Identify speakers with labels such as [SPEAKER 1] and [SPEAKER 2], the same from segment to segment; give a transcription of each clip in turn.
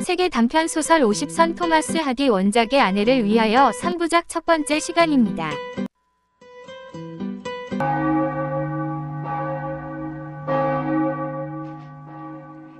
[SPEAKER 1] 세계 단편 소설 50선 토마스 하디 원작의 아내를 위하여 3부작 첫 번째 시간입니다.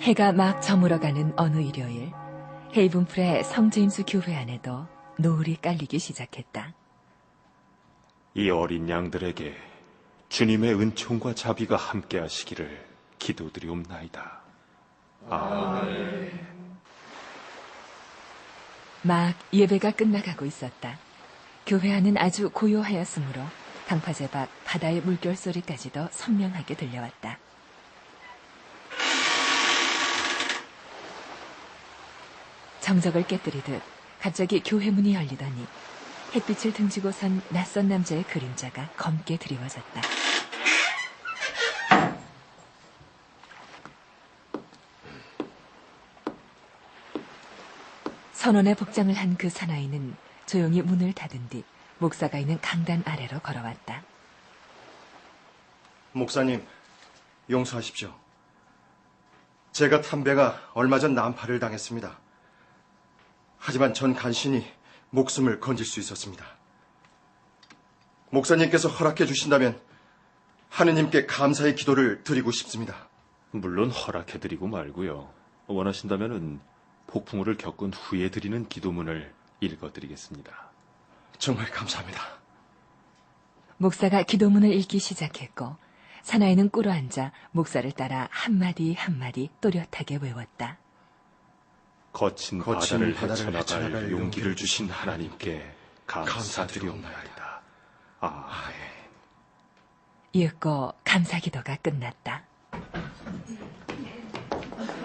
[SPEAKER 2] 해가 막 저물어가는 어느 일요일, 헤이븐풀의 성제임스 교회 안에도 노을이 깔리기 시작했다.
[SPEAKER 3] 이 어린 양들에게 주님의 은총과 자비가 함께 하시기를 기도드리옵나이다. 아멘.
[SPEAKER 2] 막 예배가 끝나가고 있었다. 교회 안은 아주 고요하였으므로 강파제 밖 바다의 물결 소리까지도 선명하게 들려왔다. 정적을 깨뜨리듯 갑자기 교회 문이 열리더니 햇빛을 등지고 선 낯선 남자의 그림자가 검게 드리워졌다. 선원의 복장을 한 그 사나이는 조용히 문을 닫은 뒤 목사가 있는 강단 아래로 걸어왔다.
[SPEAKER 4] 목사님, 용서하십시오. 제가 탄 배가 얼마 전 난파를 당했습니다. 하지만 전 간신히 목숨을 건질 수 있었습니다. 목사님께서 허락해 주신다면 하느님께 감사의 기도를 드리고 싶습니다.
[SPEAKER 3] 물론 허락해드리고 말고요. 원하신다면 폭풍우를 겪은 후에 드리는 기도문을 읽어드리겠습니다.
[SPEAKER 4] 정말 감사합니다.
[SPEAKER 2] 목사가 기도문을 읽기 시작했고 사나이는 꿇어앉아 목사를 따라 한마디 한마디 또렷하게 외웠다.
[SPEAKER 3] 거친 바다를 헤쳐나갈 용기를 주신 하나님께 감사드리옵나이다. 아멘.
[SPEAKER 2] 이윽고 감사기도가 끝났다.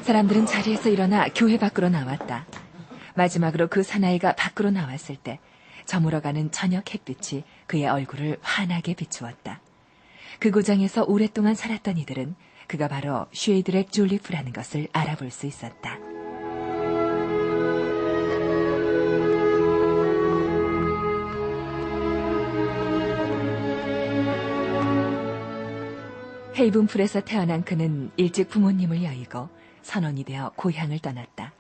[SPEAKER 2] 사람들은 자리에서 일어나 교회 밖으로 나왔다. 마지막으로 그 사나이가 밖으로 나왔을 때 저물어가는 저녁 햇빛이 그의 얼굴을 환하게 비추었다. 그 고장에서 오랫동안 살았던 이들은 그가 바로 쉐이드렉 졸리프라는 것을 알아볼 수 있었다. 헤이븐풀에서 태어난 그는 일찍 부모님을 여의고 선원이 되어 고향을 떠났다.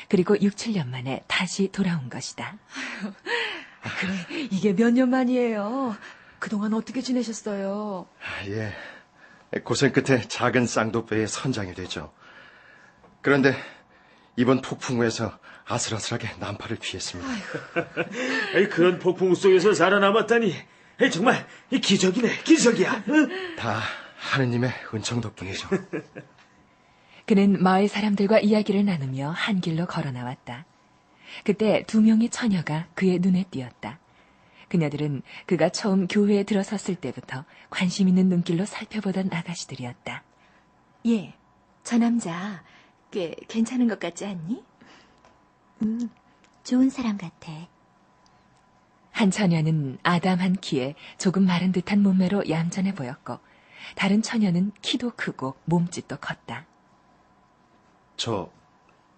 [SPEAKER 2] 그리고 6, 7년 만에 다시 돌아온 것이다.
[SPEAKER 5] 그래, 이게 몇 년 만이에요. 그동안 어떻게 지내셨어요?
[SPEAKER 4] 예, 고생 끝에 작은 쌍도배의 선장이 되죠. 그런데 이번 폭풍우에서 아슬아슬하게 난파를 피했습니다.
[SPEAKER 6] 그런 폭풍우 속에서 살아남았다니 정말 기적이네, 기적이야.
[SPEAKER 4] 다 하느님의 은총 덕분이죠.
[SPEAKER 2] 그는 마을 사람들과 이야기를 나누며 한 길로 걸어 나왔다. 그때 2명의 처녀가 그의 눈에 띄었다. 그녀들은 그가 처음 교회에 들어섰을 때부터 관심 있는 눈길로 살펴보던 아가씨들이었다.
[SPEAKER 7] 예, 저 남자 꽤 괜찮은 것 같지 않니? 좋은 사람 같아.
[SPEAKER 2] 한 처녀는 아담한 키에 조금 마른 듯한 몸매로 얌전해 보였고 다른 처녀는 키도 크고 몸짓도 컸다.
[SPEAKER 4] 저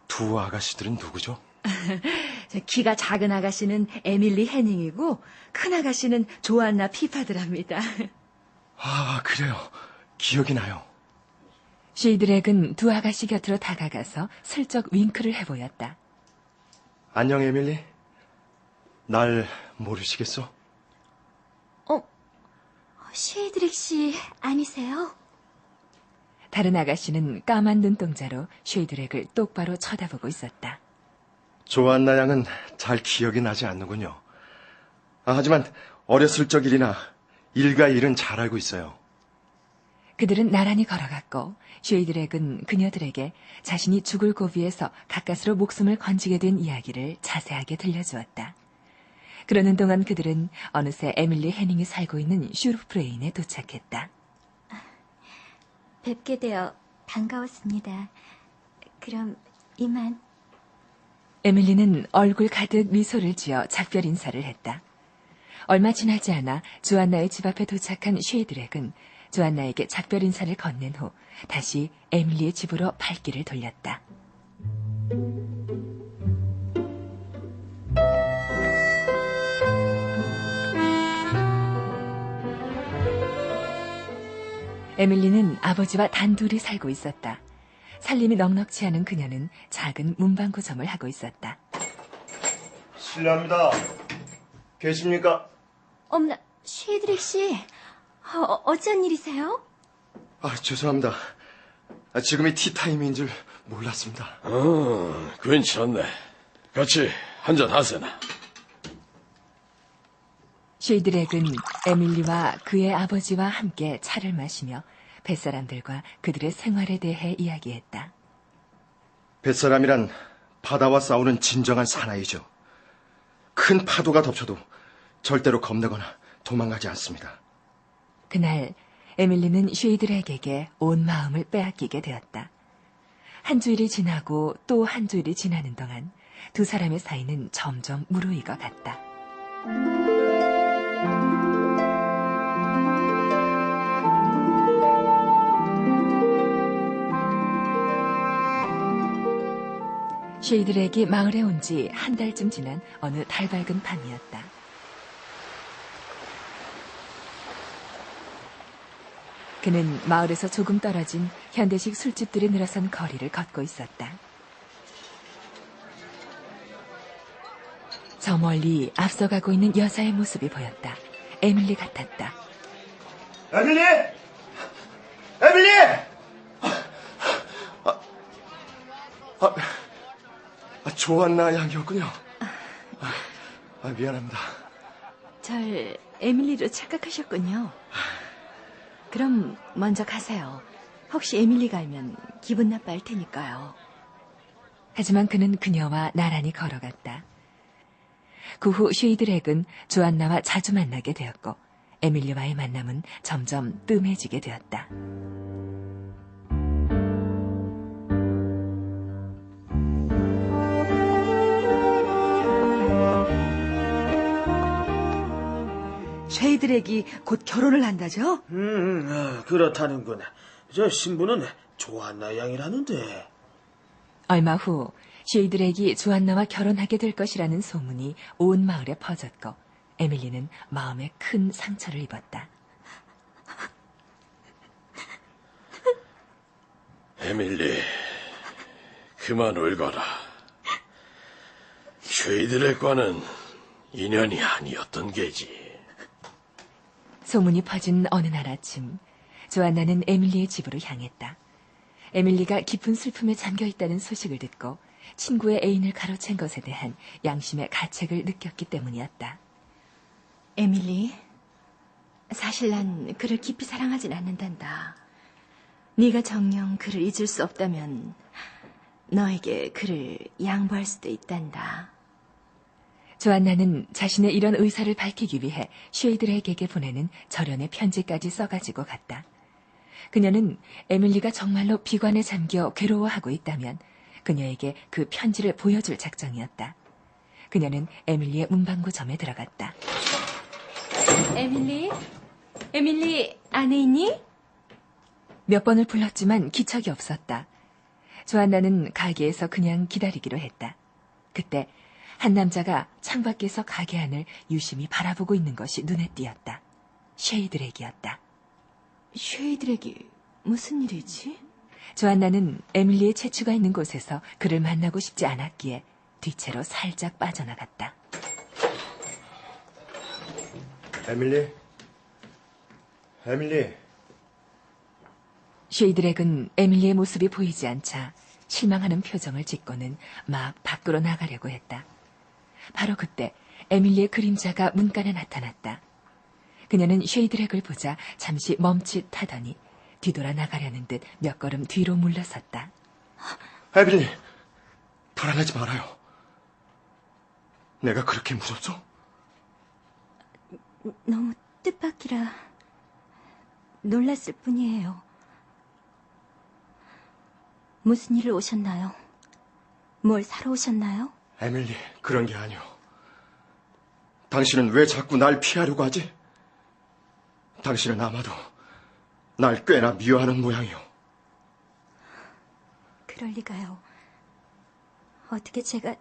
[SPEAKER 4] 두 아가씨들은 누구죠?
[SPEAKER 5] 키가 작은 아가씨는 에밀리 해닝이고 큰 아가씨는 조안나 피파드랍니다.
[SPEAKER 4] 아, 그래요. 기억이 나요.
[SPEAKER 2] 쉐이드렉은 두 아가씨 곁으로 다가가서 슬쩍 윙크를 해보였다.
[SPEAKER 4] 안녕, 에밀리. 날 모르시겠어?
[SPEAKER 7] 쉐이드렉 씨 아니세요?
[SPEAKER 2] 다른 아가씨는 까만 눈동자로 쉐이드렉을 똑바로 쳐다보고 있었다.
[SPEAKER 4] 조안나 양은 잘 기억이 나지 않는군요. 하지만 어렸을 적 일이나 일과 일은 잘 알고 있어요.
[SPEAKER 2] 그들은 나란히 걸어갔고 쉐이드렉은 그녀들에게 자신이 죽을 고비에서 가까스로 목숨을 건지게 된 이야기를 자세하게 들려주었다. 그러는 동안 그들은 어느새 에밀리 해닝이 살고 있는 슈르프레인에 도착했다.
[SPEAKER 7] 뵙게 되어 반가웠습니다. 그럼 이만.
[SPEAKER 2] 에밀리는 얼굴 가득 미소를 지어 작별 인사를 했다. 얼마 지나지 않아 조안나의 집 앞에 도착한 쉐이드렉은 조안나에게 작별 인사를 건넨 후 다시 에밀리의 집으로 발길을 돌렸다. 에밀리는 아버지와 단둘이 살고 있었다. 살림이 넉넉치 않은 그녀는 작은 문방구점을 하고 있었다.
[SPEAKER 4] 실례합니다. 계십니까?
[SPEAKER 7] 어머나, 쉐드릭 씨. 어쩐 일이세요?
[SPEAKER 4] 죄송합니다. 지금이 티타임인 줄 몰랐습니다.
[SPEAKER 8] 괜찮네. 같이 한잔 하세나.
[SPEAKER 2] 쉐이드렉은 에밀리와 그의 아버지와 함께 차를 마시며 뱃사람들과 그들의 생활에 대해 이야기했다.
[SPEAKER 4] 뱃사람이란 바다와 싸우는 진정한 사나이죠. 큰 파도가 덮쳐도 절대로 겁내거나 도망가지 않습니다.
[SPEAKER 2] 그날 에밀리는 쉐이드렉에게 온 마음을 빼앗기게 되었다. 한 주일이 지나고 또 한 주일이 지나는 동안 두 사람의 사이는 점점 무르익어 갔다. 쉐이드렉이 마을에 온 지 한 달쯤 지난 어느 달밝은 밤이었다. 그는 마을에서 조금 떨어진 현대식 술집들이 늘어선 거리를 걷고 있었다. 저 멀리 앞서가고 있는 여자의 모습이 보였다. 에밀리 같았다.
[SPEAKER 4] 에밀리! 에밀리! 조안나 양이었군요. 미안합니다.
[SPEAKER 5] 절 에밀리로 착각하셨군요. 그럼 먼저 가세요. 혹시 에밀리가 알면 기분 나빠할 테니까요.
[SPEAKER 2] 하지만 그는 그녀와 나란히 걸어갔다. 그 후 쉐이드렉은 조안나와 자주 만나게 되었고 에밀리와의 만남은 점점 뜸해지게 되었다.
[SPEAKER 5] 쉐이드렉이 곧 결혼을 한다죠?
[SPEAKER 6] 그렇다는군. 저 신부는 조안나 양이라는데.
[SPEAKER 2] 얼마 후 쉐이드렉이 조안나와 결혼하게 될 것이라는 소문이 온 마을에 퍼졌고 에밀리는 마음에 큰 상처를 입었다.
[SPEAKER 8] 에밀리, 그만 울거라. 쉐이드렉과는 인연이 아니었던 게지.
[SPEAKER 2] 소문이 퍼진 어느 날 아침, 조안나는 에밀리의 집으로 향했다. 에밀리가 깊은 슬픔에 잠겨있다는 소식을 듣고 친구의 애인을 가로챈 것에 대한 양심의 가책을 느꼈기 때문이었다.
[SPEAKER 7] 에밀리, 사실 난 그를 깊이 사랑하진 않는단다. 네가 정녕 그를 잊을 수 없다면 너에게 그를 양보할 수도 있단다.
[SPEAKER 2] 조안나는 자신의 이런 의사를 밝히기 위해 쉐이드렉에게 보내는 절연의 편지까지 써가지고 갔다. 그녀는 에밀리가 정말로 비관에 잠겨 괴로워하고 있다면 그녀에게 그 편지를 보여줄 작정이었다. 그녀는 에밀리의 문방구점에 들어갔다.
[SPEAKER 7] 에밀리? 에밀리 안에 있니?
[SPEAKER 2] 몇 번을 불렀지만 기척이 없었다. 조안나는 가게에서 그냥 기다리기로 했다. 그때 한 남자가 창밖에서 가게 안을 유심히 바라보고 있는 것이 눈에 띄었다. 쉐이드렉이었다.
[SPEAKER 7] 쉐이드렉이 무슨 일이지?
[SPEAKER 2] 조안나는 에밀리의 채취가 있는 곳에서 그를 만나고 싶지 않았기에 뒤채로 살짝 빠져나갔다.
[SPEAKER 4] 에밀리? 에밀리?
[SPEAKER 2] 쉐이드렉은 에밀리의 모습이 보이지 않자 실망하는 표정을 짓고는 막 밖으로 나가려고 했다. 바로 그때 에밀리의 그림자가 문간에 나타났다. 그녀는 쉐이드렉을 보자 잠시 멈칫하더니 뒤돌아 나가려는 듯 몇 걸음 뒤로 물러섰다.
[SPEAKER 4] 에밀리, 불안하지 말아요. 내가 그렇게 무섭소?
[SPEAKER 7] 너무 뜻밖이라 놀랐을 뿐이에요. 무슨 일을 오셨나요? 뭘 사러 오셨나요?
[SPEAKER 4] 에밀리, 그런 게 아니오. 당신은 왜 자꾸 날 피하려고 하지? 당신은 아마도 날 꽤나 미워하는 모양이오.
[SPEAKER 7] 그럴 리가요. 어떻게 제가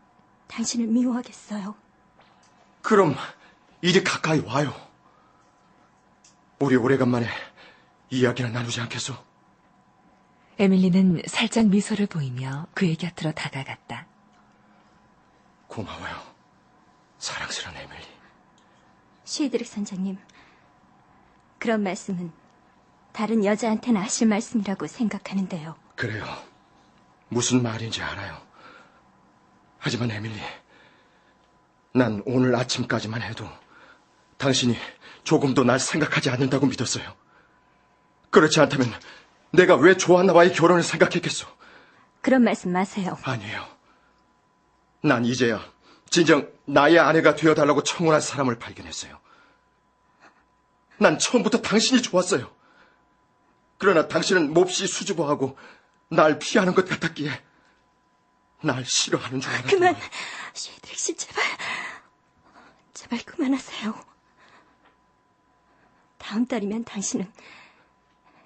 [SPEAKER 7] 당신을 미워하겠어요?
[SPEAKER 4] 그럼 이리 가까이 와요. 우리 오래간만에 이야기나 나누지 않겠소?
[SPEAKER 2] 에밀리는 살짝 미소를 보이며 그의 곁으로 다가갔다.
[SPEAKER 4] 고마워요. 사랑스러운 에밀리.
[SPEAKER 7] 쉐이드릭 선장님, 그런 말씀은 다른 여자한테나 하실 말씀이라고 생각하는데요.
[SPEAKER 4] 그래요. 무슨 말인지 알아요. 하지만 에밀리, 난 오늘 아침까지만 해도 당신이 조금도 날 생각하지 않는다고 믿었어요. 그렇지 않다면 내가 왜 조안나와의 결혼을 생각했겠소?
[SPEAKER 7] 그런 말씀 마세요.
[SPEAKER 4] 아니에요. 난 이제야 진정 나의 아내가 되어달라고 청혼할 사람을 발견했어요. 난 처음부터 당신이 좋았어요. 그러나 당신은 몹시 수줍어하고 날 피하는 것 같았기에 날 싫어하는 줄 알았어요.
[SPEAKER 7] 그만, 쉐이드릭 씨, 제발 그만하세요. 다음 달이면 당신은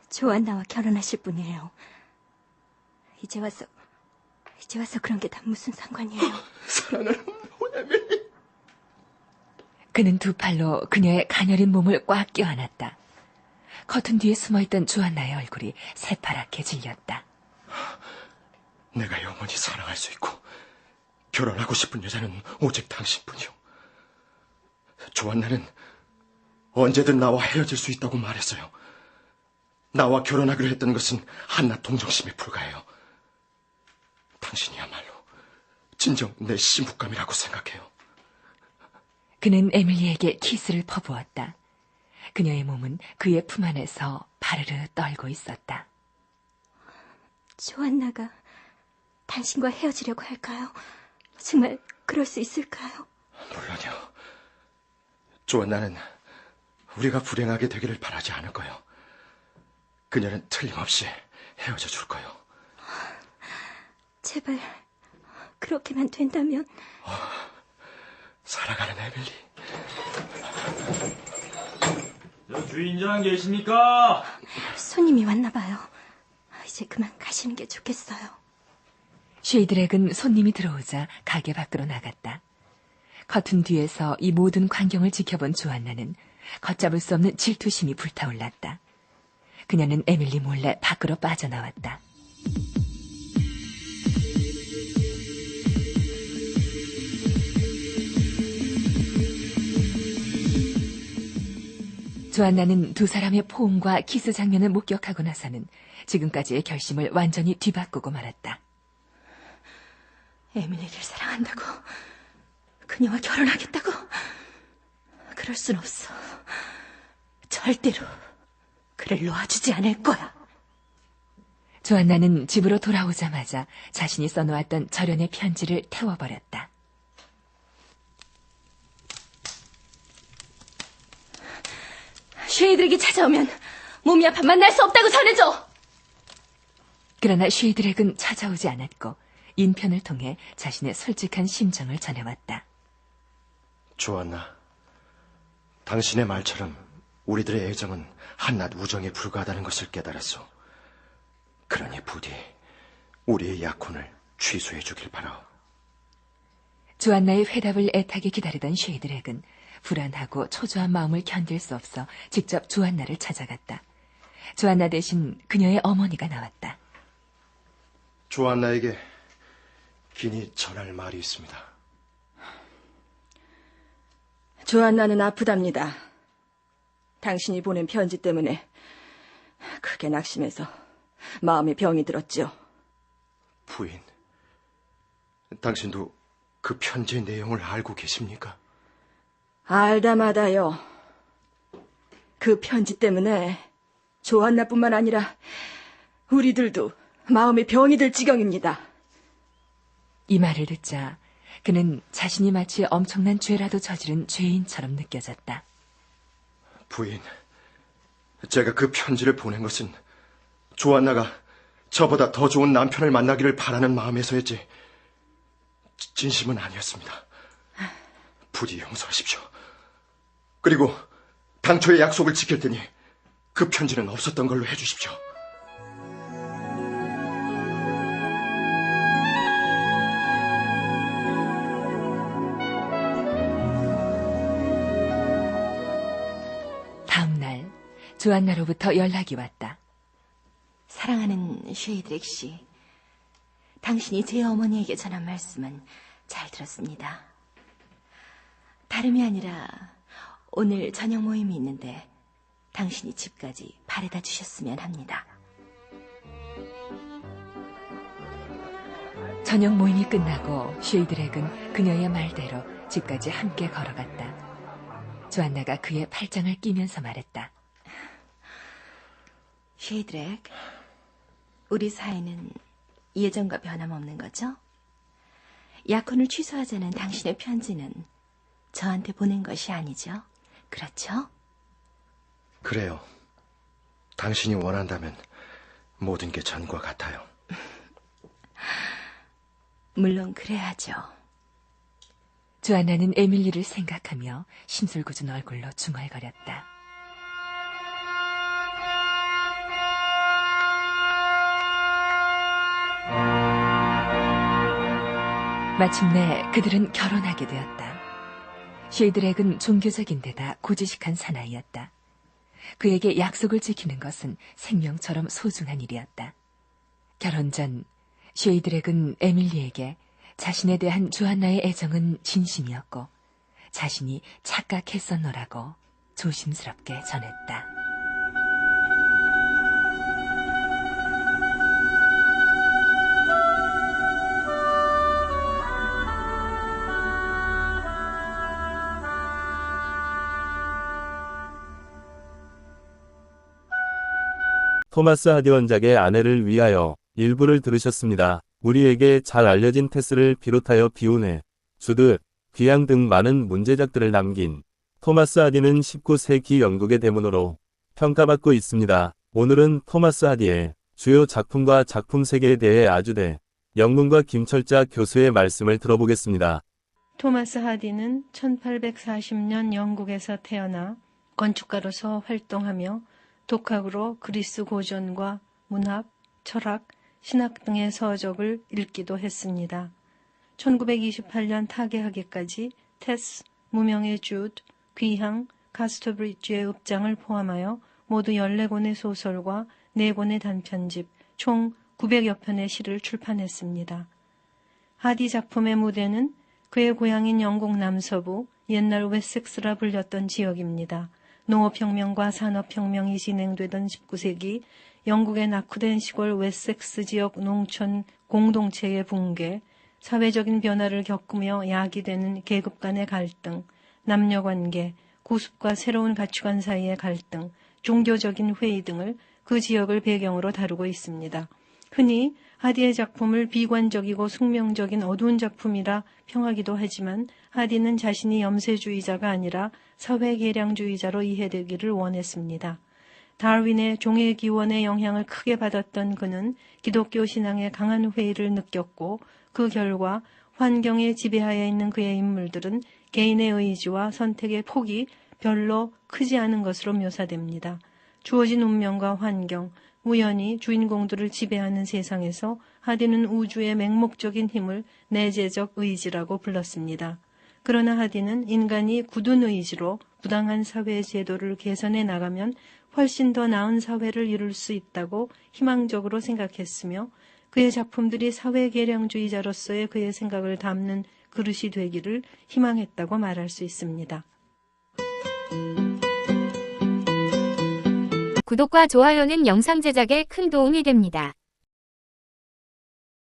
[SPEAKER 7] 조안나와 결혼하실 분이에요. 이제 와서 그런 게 다 무슨 상관이에요?
[SPEAKER 4] 사랑하는 에밀리.
[SPEAKER 2] 그는 두 팔로 그녀의 가녀린 몸을 꽉 껴안았다. 커튼 뒤에 숨어있던 조안나의 얼굴이 새파랗게 질렸다.
[SPEAKER 4] 내가 영원히 사랑할 수 있고 결혼하고 싶은 여자는 오직 당신뿐이요. 조안나는 언제든 나와 헤어질 수 있다고 말했어요. 나와 결혼하기로 했던 것은 한낱 동정심에 불과해요. 당신이야말로 진정 내 시묵감이라고 생각해요.
[SPEAKER 2] 그는 에밀리에게 키스를 퍼부었다. 그녀의 몸은 그의 품 안에서 바르르 떨고 있었다.
[SPEAKER 7] 조안나가 당신과 헤어지려고 할까요? 정말 그럴 수 있을까요?
[SPEAKER 4] 물론이요. 조안나는 우리가 불행하게 되기를 바라지 않을 거요. 그녀는 틀림없이 헤어져 줄 거요.
[SPEAKER 7] 제발 그렇게만 된다면.
[SPEAKER 4] 사랑하는 에밀리.
[SPEAKER 9] 저 주인장 계십니까?
[SPEAKER 7] 손님이 왔나 봐요. 이제 그만 가시는 게 좋겠어요.
[SPEAKER 2] 쉐이드렉은 손님이 들어오자 가게 밖으로 나갔다. 커튼 뒤에서 이 모든 광경을 지켜본 조안나는 걷잡을 수 없는 질투심이 불타올랐다. 그녀는 에밀리 몰래 밖으로 빠져나왔다. 조안나는 두 사람의 포옹과 키스 장면을 목격하고 나서는 지금까지의 결심을 완전히 뒤바꾸고 말았다.
[SPEAKER 5] 에밀리를 사랑한다고? 그녀와 결혼하겠다고? 그럴 순 없어. 절대로 그를 놓아주지 않을 거야.
[SPEAKER 2] 조안나는 집으로 돌아오자마자 자신이 써놓았던 절연의 편지를 태워버렸다.
[SPEAKER 5] 쉐이드릭이 찾아오면 몸이 아파 만날 수 없다고 전해줘.
[SPEAKER 2] 그러나 쉐이드렉은 찾아오지 않았고 인편을 통해 자신의 솔직한 심정을 전해왔다.
[SPEAKER 4] 조안나, 당신의 말처럼 우리들의 애정은 한낱 우정에 불과하다는 것을 깨달았소. 그러니 부디 우리의 약혼을 취소해 주길 바라오.
[SPEAKER 2] 조안나의 회답을 애타게 기다리던 쉐이드렉은 불안하고 초조한 마음을 견딜 수 없어 직접 조안나를 찾아갔다. 조안나 대신 그녀의 어머니가 나왔다.
[SPEAKER 4] 조안나에게 긴히 전할 말이 있습니다.
[SPEAKER 5] 조안나는 아프답니다. 당신이 보낸 편지 때문에 크게 낙심해서 마음에 병이 들었죠.
[SPEAKER 4] 부인, 당신도 그 편지의 내용을 알고 계십니까?
[SPEAKER 5] 알다마다요. 그 편지 때문에 조안나뿐만 아니라 우리들도 마음에 병이 들 지경입니다.
[SPEAKER 2] 이 말을 듣자 그는 자신이 마치 엄청난 죄라도 저지른 죄인처럼 느껴졌다.
[SPEAKER 4] 부인, 제가 그 편지를 보낸 것은 조안나가 저보다 더 좋은 남편을 만나기를 바라는 마음에서였지 진심은 아니었습니다. 부디 용서하십시오. 그리고 당초의 약속을 지킬 테니 그 편지는 없었던 걸로 해주십시오.
[SPEAKER 2] 다음 날 조안나로부터 연락이 왔다. 사랑하는 쉐이드렉 씨, 당신이 제 어머니에게 전한 말씀은 잘 들었습니다. 다름이 아니라 오늘 저녁 모임이 있는데 당신이 집까지 바래다 주셨으면 합니다. 저녁 모임이 끝나고 쉐이드렉은 그녀의 말대로 집까지 함께 걸어갔다. 조안나가 그의 팔짱을 끼면서 말했다. 쉐이드렉, 우리 사이는 예전과 변함없는 거죠? 약혼을 취소하자는 당신의 편지는 저한테 보낸 것이 아니죠? 그렇죠?
[SPEAKER 4] 그래요. 당신이 원한다면 모든 게 전과 같아요.
[SPEAKER 2] 물론 그래야죠. 조안나는 에밀리를 생각하며 심술궂은 얼굴로 중얼거렸다. 마침내 그들은 결혼하게 되었다. 쉐이드렉은 종교적인 데다 고지식한 사나이였다. 그에게 약속을 지키는 것은 생명처럼 소중한 일이었다. 결혼 전 쉐이드렉은 에밀리에게 자신에 대한 조안나의 애정은 진심이었고 자신이 착각했었노라고 조심스럽게 전했다.
[SPEAKER 10] 토마스 하디 원작의 아내를 위하여 일부를 들으셨습니다. 우리에게 잘 알려진 테스를 비롯하여 비운의 주드, 귀양 등 많은 문제작들을 남긴 토마스 하디는 19세기 영국의 대문으로 평가받고 있습니다. 오늘은 토마스 하디의 주요 작품과 작품 세계에 대해 아주대 영문과 김철자 교수의 말씀을 들어보겠습니다.
[SPEAKER 11] 토마스 하디는 1840년 영국에서 태어나 건축가로서 활동하며 독학으로 그리스 고전과 문학, 철학, 신학 등의 서적을 읽기도 했습니다. 1928년 타계하기까지 테스, 무명의 주드, 귀향, 가스터브리지의 읍장을 포함하여 모두 14권의 소설과 4권의 단편집, 총 900여 편의 시를 출판했습니다. 하디 작품의 무대는 그의 고향인 영국 남서부, 옛날 웨섹스라 불렸던 지역입니다. 농업혁명과 산업혁명이 진행되던 19세기 영국의 낙후된 시골 웨섹스 지역 농촌 공동체의 붕괴, 사회적인 변화를 겪으며 야기되는 계급 간의 갈등, 남녀관계, 구습과 새로운 가치관 사이의 갈등, 종교적인 회의 등을 그 지역을 배경으로 다루고 있습니다. 흔히 하디의 작품을 비관적이고 숙명적인 어두운 작품이라 평하기도 하지만 하디는 자신이 염세주의자가 아니라 사회개량주의자로 이해되기를 원했습니다. 다윈의 종의 기원의 영향을 크게 받았던 그는 기독교 신앙의 강한 회의를 느꼈고 그 결과 환경의 지배하에 있는 그의 인물들은 개인의 의지와 선택의 폭이 별로 크지 않은 것으로 묘사됩니다. 주어진 운명과 환경, 우연히 주인공들을 지배하는 세상에서 하디는 우주의 맹목적인 힘을 내재적 의지라고 불렀습니다. 그러나 하디는 인간이 굳은 의지로 부당한 사회 제도를 개선해 나가면 훨씬 더 나은 사회를 이룰 수 있다고 희망적으로 생각했으며 그의 작품들이 사회개량주의자로서의 그의 생각을 담는 그릇이 되기를 희망했다고 말할 수 있습니다.
[SPEAKER 1] 구독과 좋아요는 영상 제작에 큰 도움이 됩니다.